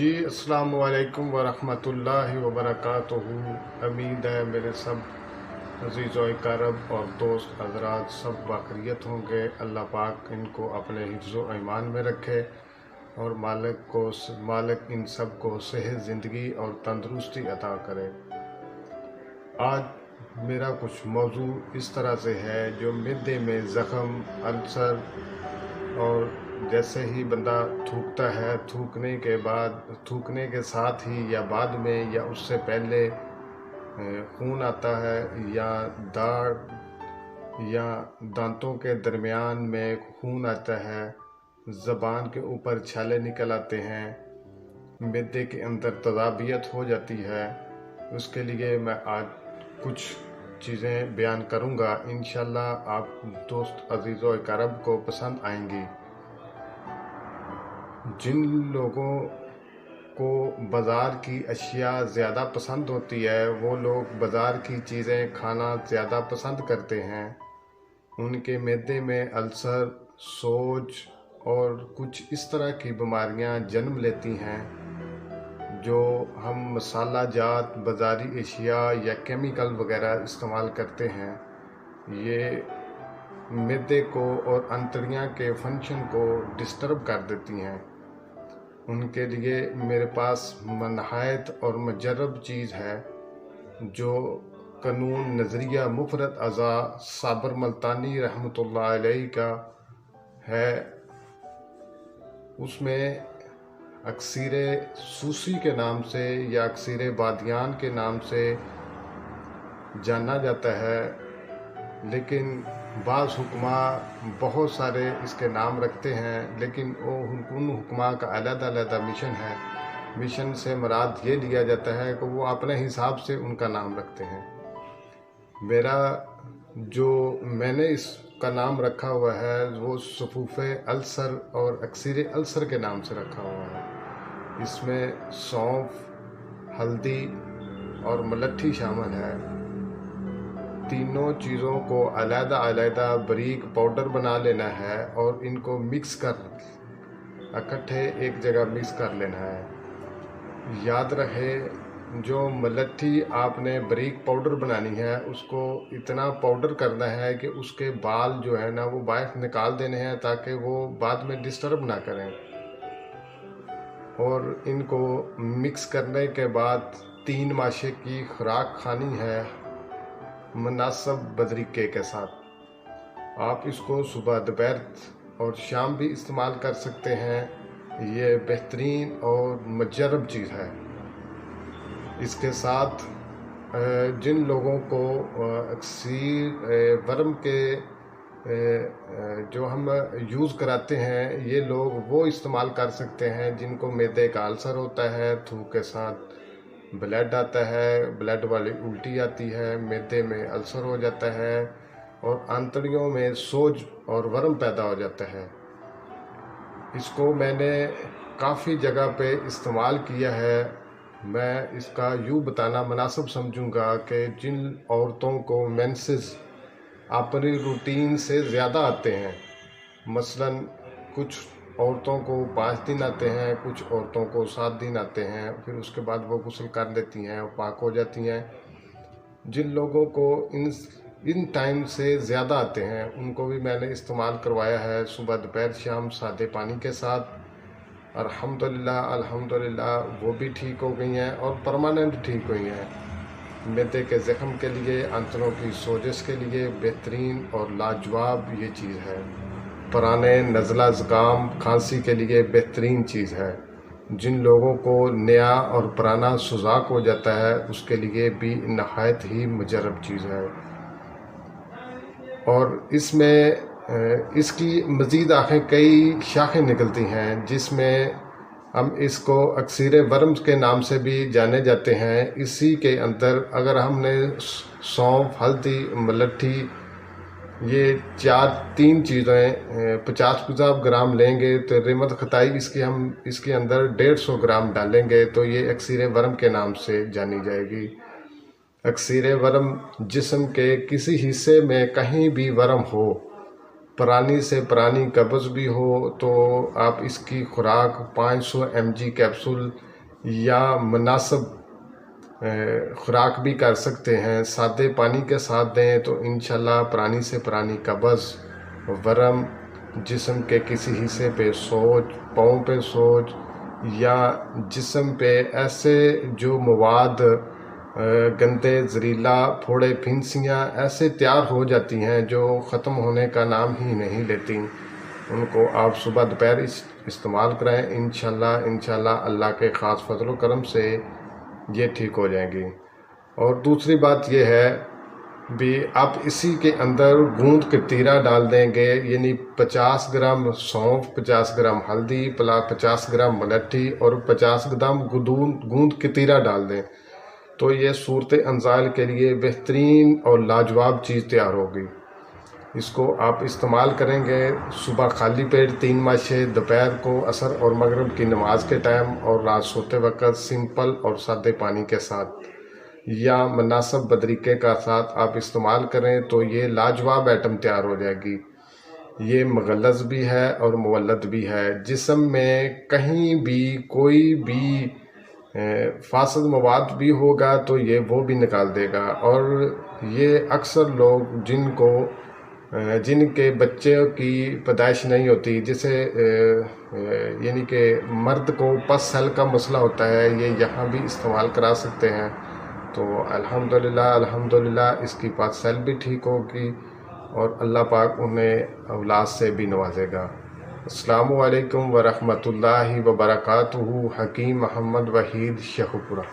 جی السلام علیکم ورحمۃ اللہ وبرکاتہ۔ امید ہے میرے سب عزیز و اقارب اور دوست حضرات سب باخیریت ہوں گے۔ اللہ پاک ان کو اپنے حفظ و ایمان میں رکھے اور مالک ان سب کو صحت، زندگی اور تندرستی عطا کرے۔ آج میرا کچھ موضوع اس طرح سے ہے جو معدے میں زخم، السر اور جیسے ہی بندہ تھوکتا ہے، تھوکنے کے ساتھ ہی یا بعد میں یا اس سے پہلے خون آتا ہے، یا داڑھ یا دانتوں کے درمیان میں خون آتا ہے، زبان کے اوپر چھالے نکل آتے ہیں، معدے کے اندر تذابیت ہو جاتی ہے۔ اس کے لیے میں آج کچھ چیزیں بیان کروں گا، انشاءاللہ آپ دوست عزیز و اقارب کو پسند آئیں گی۔ جن لوگوں کو بازار کی اشیاء زیادہ پسند ہوتی ہے، وہ لوگ بازار کی چیزیں کھانا زیادہ پسند کرتے ہیں۔ ان کے معدے میں السر، سوج اور کچھ اس طرح کی بیماریاں جنم لیتی ہیں جو ہم مسالہ جات، بازاری اشیاء یا کیمیکل وغیرہ استعمال کرتے ہیں۔ یہ معدے کو اور انتڑیاں کے فنکشن کو ڈسٹرب کر دیتی ہیں۔ ان کے لیے میرے پاس نہایت اور مجرب چیز ہے جو قانون نظریہ مفرد اعضاء صابر ملتانی رحمۃ اللہ علیہ کا ہے۔ اس میں اکسیر سوسی کے نام سے یا اکسیر بادیان کے نام سے جانا جاتا ہے، لیکن بعض حکماء بہت سارے اس کے نام رکھتے ہیں، لیکن ان حکماء کا علیحدہ علیحدہ مشن ہے۔ مشن سے مراد یہ لیا جاتا ہے کہ وہ اپنے حساب سے ان کا نام رکھتے ہیں۔ میں نے اس کا نام رکھا ہوا ہے وہ صفوف السر اور اکسیر السر کے نام سے رکھا ہوا ہے۔ اس میں سونف، ہلدی اور ملٹھی شامل ہے۔ تینوں چیزوں کو علیحدہ علیحدہ باریک پاؤڈر بنا لینا ہے اور ان کو اکٹھے ایک جگہ مکس کر لینا ہے۔ یاد رہے، جو ملٹھی آپ نے باریک پاؤڈر بنانی ہے اس کو اتنا پاؤڈر کرنا ہے کہ اس کے بال جو ہے نا وہ باہر نکال دینے ہیں تاکہ وہ بعد میں ڈسٹرب نہ کریں۔ اور ان کو مکس کرنے کے بعد 3 ماشے کی خوراک کھانی ہے مناسب بطریقے کے ساتھ۔ آپ اس کو صبح، دوپہر اور شام بھی استعمال کر سکتے ہیں۔ یہ بہترین اور مجرب چیز ہے۔ اس کے ساتھ جن لوگوں کو اکسیر ورم کے جو ہم یوز کراتے ہیں، یہ لوگ وہ استعمال کر سکتے ہیں جن کو معدے کا السر ہوتا ہے، تھوک کے ساتھ بلیڈ آتا ہے، بلیڈ والی الٹی آتی ہے، معدے میں السر ہو جاتا ہے اور انتڑیوں میں سوج اور ورم پیدا ہو جاتا ہے۔ اس کو میں نے کافی جگہ پہ استعمال کیا ہے۔ میں اس کا یوں بتانا مناسب سمجھوں گا کہ جن عورتوں کو مینسز اپنی روٹین سے زیادہ آتے ہیں، مثلاً کچھ عورتوں کو 5 دن آتے ہیں، کچھ عورتوں کو 7 دن آتے ہیں، پھر اس کے بعد وہ غسل کر لیتی ہیں اور پاک ہو جاتی ہیں۔ جن لوگوں کو ان ٹائم سے زیادہ آتے ہیں ان کو بھی میں نے استعمال کروایا ہے، صبح، دوپہر، شام، سادے پانی کے ساتھ۔ الحمدللہ وہ بھی ٹھیک ہو گئی ہیں اور پرماننٹ ٹھیک ہوئی ہیں۔ معدے کے زخم کے لیے، انتڑوں کی سوجش کے لیے بہترین اور لاجواب یہ چیز ہے۔ پرانے نزلہ، زکام، کھانسی کے لیے بہترین چیز ہے۔ جن لوگوں کو نیا اور پرانا سوزاک ہو جاتا ہے اس کے لیے بھی نہایت ہی مجرب چیز ہے۔ اور اس کی مزید کئی شاخیں نکلتی ہیں جس میں ہم اس کو اکسیر ورم کے نام سے بھی جانے جاتے ہیں۔ اسی کے اندر اگر ہم نے سونف، ہلدی، ملٹھی، یہ 3 چیزیں 50 گرام لیں گے تو ریمت خطائی اس کے اندر 150 گرام ڈالیں گے تو یہ اکسیر ورم کے نام سے جانی جائے گی۔ اکسیر ورم جسم کے کسی حصے میں کہیں بھی ورم ہو، پرانی سے پرانی قبض بھی ہو، تو آپ اس کی خوراک 500 mg کیپسول یا مناسب خوراک بھی کر سکتے ہیں، سادے پانی کے ساتھ دیں تو انشاءاللہ پرانی سے پرانی قبض، ورم، جسم کے کسی حصے پہ سوج، پاؤں پہ سوج یا جسم پہ ایسے جو مواد گندے، زہریلا، پھوڑے، پھنسیاں ایسے تیار ہو جاتی ہیں جو ختم ہونے کا نام ہی نہیں لیتی، ان کو آپ صبح دوپہر استعمال کریں، انشاءاللہ اللہ کے خاص فضل و کرم سے یہ ٹھیک ہو جائیں گی۔ اور دوسری بات یہ ہے بھی آپ اسی کے اندر گوند کتیرا ڈال دیں گے، یعنی 50 گرام سونف، 50 گرام ہلدی، 50 گرام ملٹھی اور 50 گرام گوند کتیرا ڈال دیں تو یہ صورت انزال کے لیے بہترین اور لاجواب چیز تیار ہوگی۔ اس کو آپ استعمال کریں گے صبح خالی پیٹ 3 ماشے، دوپہر کو عصر اور مغرب کی نماز کے ٹائم، اور رات سوتے وقت سمپل اور سادے پانی کے ساتھ یا مناسب بدریقے کا ساتھ آپ استعمال کریں تو یہ لاجواب ایٹم تیار ہو جائے گی۔ یہ مغلظ بھی ہے اور مولد بھی ہے، جسم میں کہیں بھی کوئی بھی فاسد مواد بھی ہوگا تو یہ وہ بھی نکال دے گا۔ اور یہ اکثر لوگ جن کے بچے کی پیدائش نہیں ہوتی، جسے یعنی کہ مرد کو پس سیل کا مسئلہ ہوتا ہے، یہ یہاں بھی استعمال کرا سکتے ہیں تو الحمدللہ اس کی پس سیل بھی ٹھیک ہوگی اور اللہ پاک انہیں اولاد سے بھی نوازے گا۔ السلام علیکم ورحمۃ اللہ وبرکاتہ۔ حکیم محمد وحید شیخوپورہ۔